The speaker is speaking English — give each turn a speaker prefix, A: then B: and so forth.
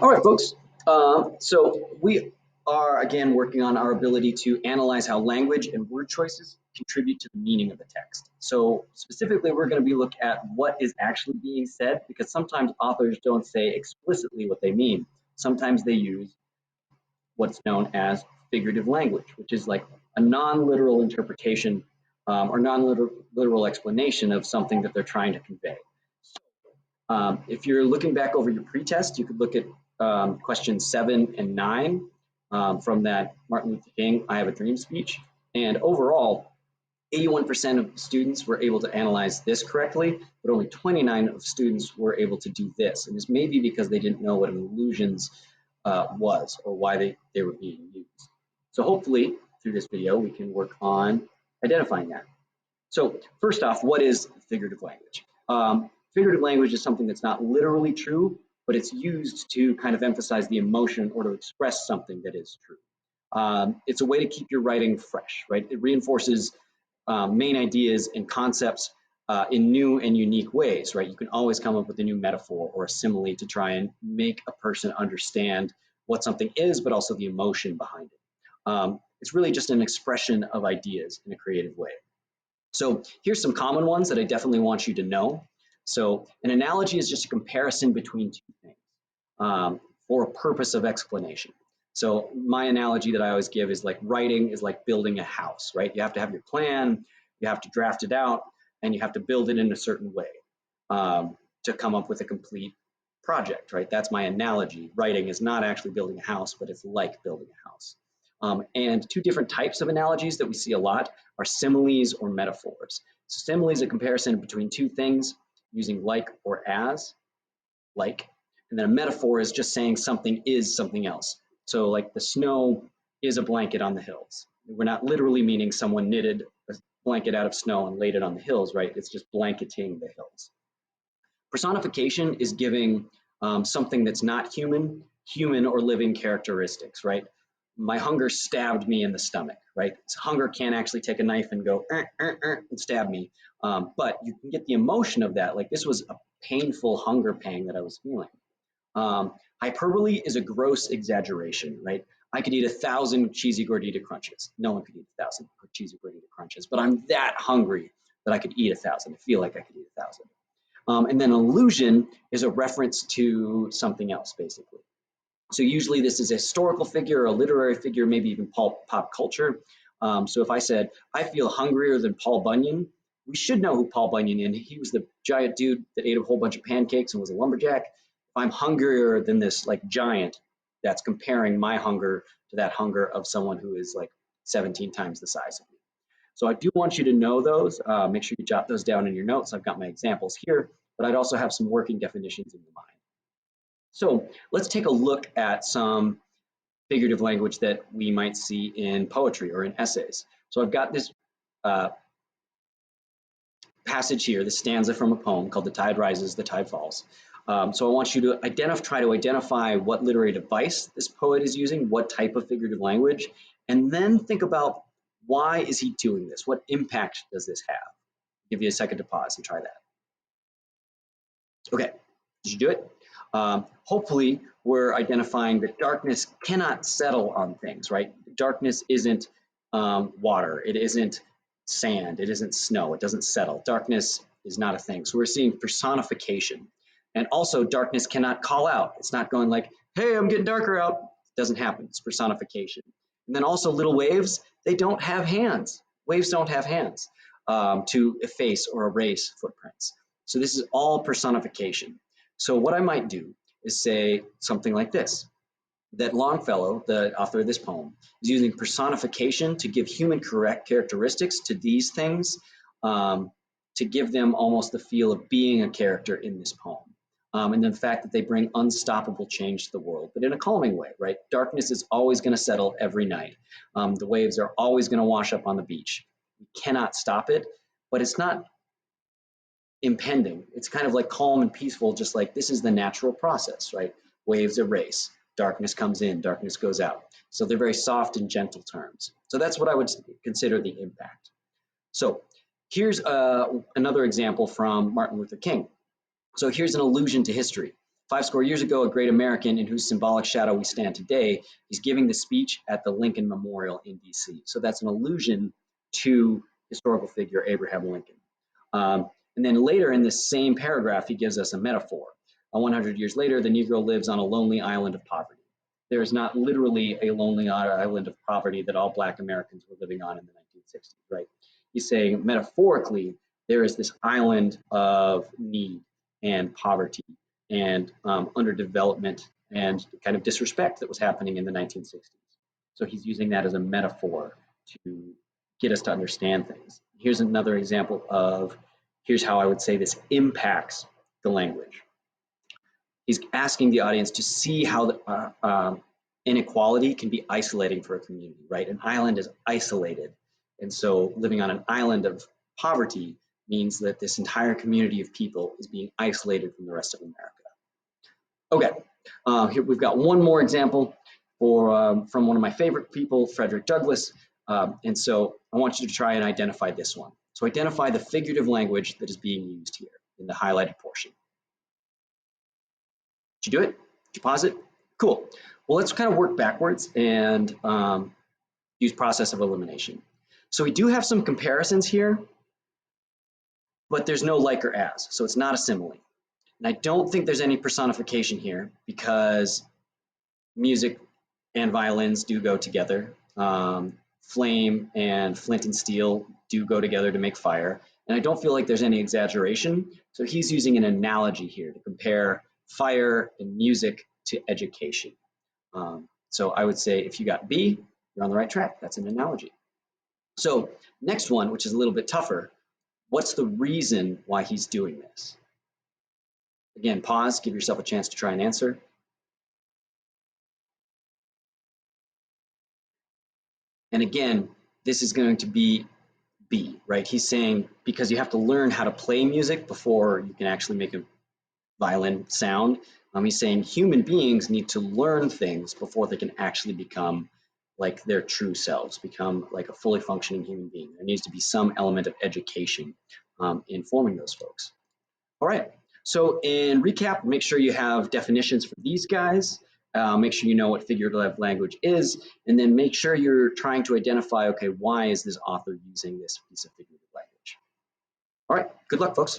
A: All right, folks. So we are again working on our ability to analyze how language and word choices contribute to the meaning of the text. So specifically, we're going to be looking at what is actually being said, because sometimes authors don't say explicitly what they mean. Sometimes they use what's known as figurative language, which is like a non-literal interpretation or non-literal explanation of something that they're trying to convey. If you're looking back over your pretest, you could look at questions 7 and 9 from that Martin Luther King I Have a Dream speech. And overall, 81% of students were able to analyze this correctly, but only 29 of students were able to do this. And this may be because they didn't know what an illusions was or why they were being used. So hopefully through this video, we can work on identifying that. So first off, what is figurative language? Figurative language is something that's not literally true, but it's used to kind of emphasize the emotion or to express something that is true. It's a way to keep your writing fresh, right? It reinforces main ideas and concepts in new and unique ways, right? You can always come up with a new metaphor or a simile to try and make a person understand what something is, but also the emotion behind it. It's really just an expression of ideas in a creative way. So here's some common ones that I definitely want you to know. So an analogy is just a comparison between two things for a purpose of explanation. So my analogy that I always give is like writing is like building a house, right? You have to have your plan, you have to draft it out, and you have to build it in a certain way to come up with a complete project, right? That's my analogy. Writing is not actually building a house, but it's like building a house. And two different types of analogies that we see a lot are similes or metaphors. So simile is a comparison between two things using like or as, like, and then a metaphor is just saying something is something else. So like the snow is a blanket on the hills. We're not literally meaning someone knitted a blanket out of snow and laid it on the hills, right? It's just blanketing the hills. Personification is giving something that's not human or living characteristics, right? My hunger stabbed me in the stomach, right? So hunger can't actually take a knife and go and stab me, but you can get the emotion of that. Like this was a painful hunger pang that I was feeling. Hyperbole is a gross exaggeration, right? I could eat 1,000 cheesy gordita crunches. No one could eat 1,000 cheesy gordita crunches, but I'm that hungry that I could eat 1,000. I feel like I could eat 1,000. And then allusion is a reference to something else, basically. So usually this is a historical figure or a literary figure, maybe even pop culture. So if I said, I feel hungrier than Paul Bunyan, we should know who Paul Bunyan is. He was the giant dude that ate a whole bunch of pancakes and was a lumberjack. If I'm hungrier than this like giant, that's comparing my hunger to that hunger of someone who is like 17 times the size of me. So I do want you to know those. Make sure you jot those down in your notes. I've got my examples here, but I'd also have some working definitions in your mind. So let's take a look at some figurative language that we might see in poetry or in essays. So I've got this passage here, this stanza from a poem called The Tide Rises, the Tide Falls. So I want you to try to identify what literary device this poet is using, what type of figurative language, and then think about why is he doing this? What impact does this have? I'll give you a second to pause and try that. Okay, did you do it? Hopefully we're identifying that darkness cannot settle on things, right? Darkness isn't water, it isn't sand, it isn't snow, it doesn't settle. Darkness is not a thing. So we're seeing personification. And also darkness cannot call out. It's not going like, hey, I'm getting darker out. It doesn't happen, it's personification. And then also little waves, they don't have hands. Waves don't have hands to efface or erase footprints. So this is all personification. So what I might do is say something like this, that Longfellow, the author of this poem, is using personification to give human correct characteristics to these things, to give them almost the feel of being a character in this poem. And the fact that they bring unstoppable change to the world, but in a calming way, right? Darkness is always going to settle every night. The waves are always going to wash up on the beach. We cannot stop it, but it's not impending. It's kind of like calm and peaceful, just like this is the natural process, right? Waves erase, darkness comes in, darkness goes out. So they're very soft and gentle terms. So that's what I would consider the impact. So here's another example from Martin Luther King. So here's an allusion to history. If 5 score years ago, a great American in whose symbolic shadow we stand today, he's giving the speech at the Lincoln Memorial in DC. So that's an allusion to historical figure Abraham Lincoln. And then later in this same paragraph, he gives us a metaphor. 100 years later, the Negro lives on a lonely island of poverty. There is not literally a lonely island of poverty that all Black Americans were living on in the 1960s, right? He's saying metaphorically, there is this island of need and poverty and underdevelopment and kind of disrespect that was happening in the 1960s. So he's using that as a metaphor to get us to understand things. Here's another example of, here's how I would say this impacts the language. He's asking the audience to see how the, inequality can be isolating for a community, right? An island is isolated. And so living on an island of poverty means that this entire community of people is being isolated from the rest of America. Okay, here we've got one more example from one of my favorite people, Frederick Douglass. And so I want you to try and identify this one. So identify the figurative language that is being used here in the highlighted portion. Did you do it? Did you pause it? Cool. Well, let's kind of work backwards and use process of elimination. So we do have some comparisons here, but there's no like or as, so it's not a simile. And I don't think there's any personification here because music and violins do go together. Flame and flint and steel do go together to make fire. And I don't feel like there's any exaggeration. So he's using an analogy here to compare fire and music to education. So I would say if you got B, you're on the right track. That's an analogy. So next one, which is a little bit tougher, what's the reason why he's doing this? Again, pause, give yourself a chance to try and answer. And again, this is going to be B, right? He's saying because you have to learn how to play music before you can actually make a violin sound. He's saying human beings need to learn things before they can actually become like their true selves, become like a fully functioning human being. There needs to be some element of education in forming those folks. All right, so in recap, make sure you have definitions for these guys. Make sure you know what figurative language is, and then make sure you're trying to identify, okay, why is this author using this piece of figurative language? All right, good luck, folks.